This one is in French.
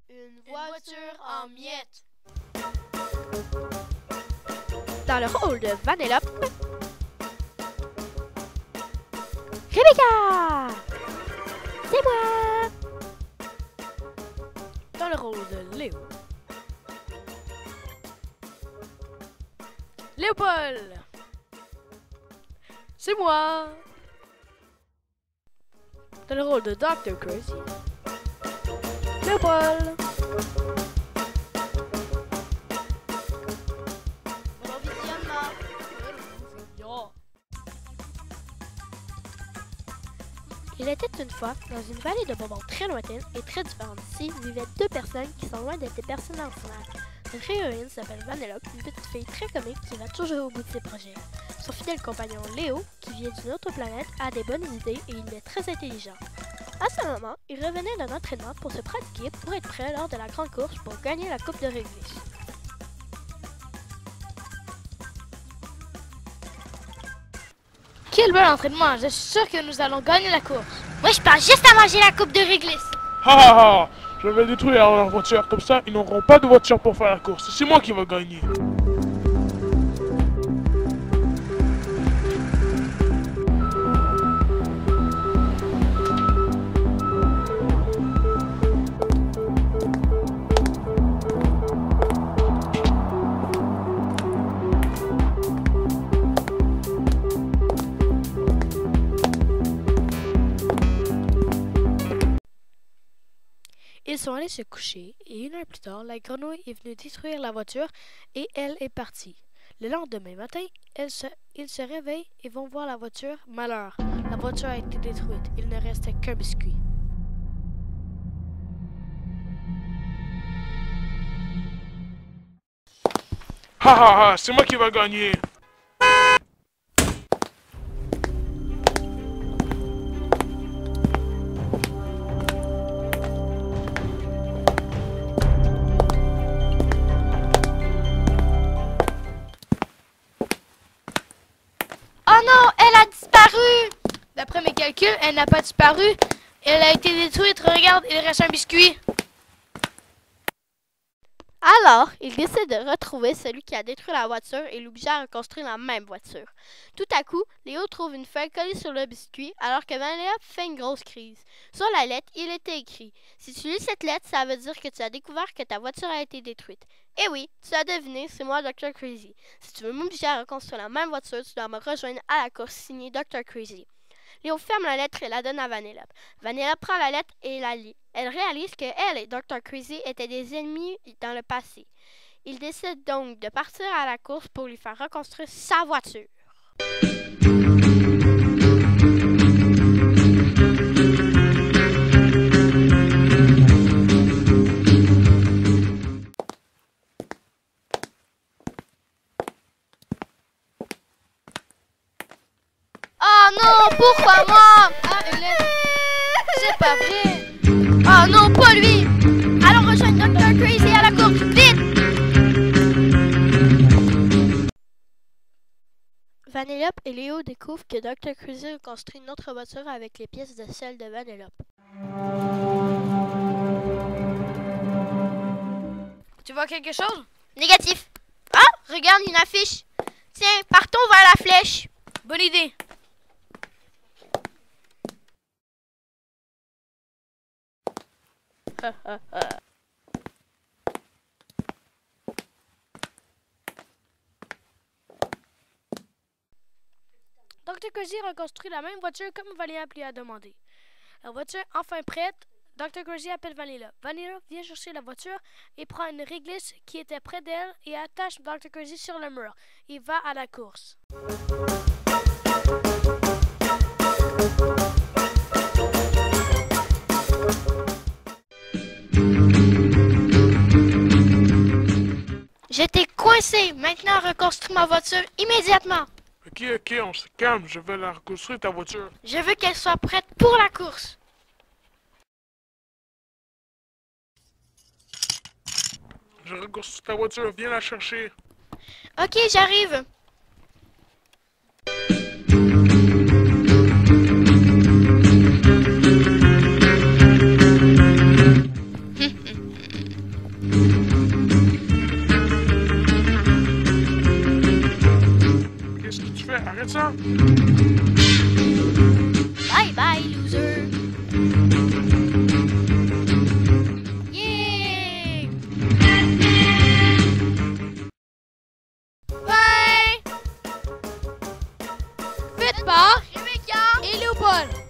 Une voiture en miettes. Dans le rôle de Vanellope, Rebecca! C'est moi! Dans le rôle de Léo, Léopold! C'est moi! Dans le rôle de Dr. Crazy, Léopold! Bon visionnement. Il était une fois, dans une vallée de bonbons très lointaine et très différente d'ici, vivaient deux personnes qui sont loin d'être des personnes ordinaires. Notre héroïne s'appelle Vanellope, une petite fille très comique qui va toujours au bout de ses projets. Son fidèle compagnon Léo, qui vient d'une autre planète, a des bonnes idées et il est très intelligent. À ce moment, il revenait d'un entraînement pour se pratiquer pour être prêt lors de la grande course pour gagner la Coupe de Réglisse. Quel bel entraînement! Je suis sûr que nous allons gagner la course. Moi, je pense juste à manger la coupe de réglisse. Ha ha ha! Je vais détruire leur voiture, comme ça ils n'auront pas de voiture pour faire la course. C'est moi qui vais gagner. Ils sont allés se coucher et une heure plus tard, la grenouille est venue détruire la voiture et elle est partie. Le lendemain matin, ils se réveillent et vont voir la voiture. Malheur, la voiture a été détruite. Il ne restait qu'un biscuit. Ha ha ha! C'est moi qui vais gagner. Oh non, elle a disparu. D'après mes calculs, elle n'a pas disparu. Elle a été détruite. Regarde, il reste un biscuit. Alors, ils décident de retrouver celui qui a détruit la voiture et l'oblige à reconstruire la même voiture. Tout à coup, Léo trouve une feuille collée sur le biscuit alors que Vanellope fait une grosse crise. Sur la lettre, il était écrit « Si tu lis cette lettre, ça veut dire que tu as découvert que ta voiture a été détruite. » Eh oui, tu as deviné, c'est moi, Dr. Crazy. Si tu veux m'obliger à reconstruire la même voiture, tu dois me rejoindre à la course signée Dr. Crazy. Léo ferme la lettre et la donne à Vanellope. Vanellope prend la lettre et la lit. Elle réalise que elle et Dr. Crazy étaient des ennemis dans le passé. Il décide donc de partir à la course pour lui faire reconstruire sa voiture. Oh non, pourquoi moi? Ah, une lettre. C'est pas vrai. Oh non, pas lui. Allons rejoindre Dr. Crazy à la course, vite. Vanellope et Léo découvrent que Dr. Crazy reconstruit une autre voiture avec les pièces de celle de Vanellope. Tu vois quelque chose? Négatif. Ah, regarde une affiche. Tiens, partons vers la flèche. Bonne idée. Dr. Crazy reconstruit la même voiture comme Vanellope lui a demandé. La voiture enfin prête, Dr. Crazy appelle Vanellope. Vanellope vient chercher la voiture et prend une réglisse qui était près d'elle et attache Dr. Crazy sur le mur. Il va à la course. J'étais coincé. Maintenant, reconstruis ma voiture immédiatement. Ok, on se calme. Je vais la reconstruire ta voiture. Je veux qu'elle soit prête pour la course. Je reconstruis ta voiture. Viens la chercher. Ok, j'arrive. fais? Arrête ça! Bye bye, loser! Yeah! Faites par Rebecca et Léopold.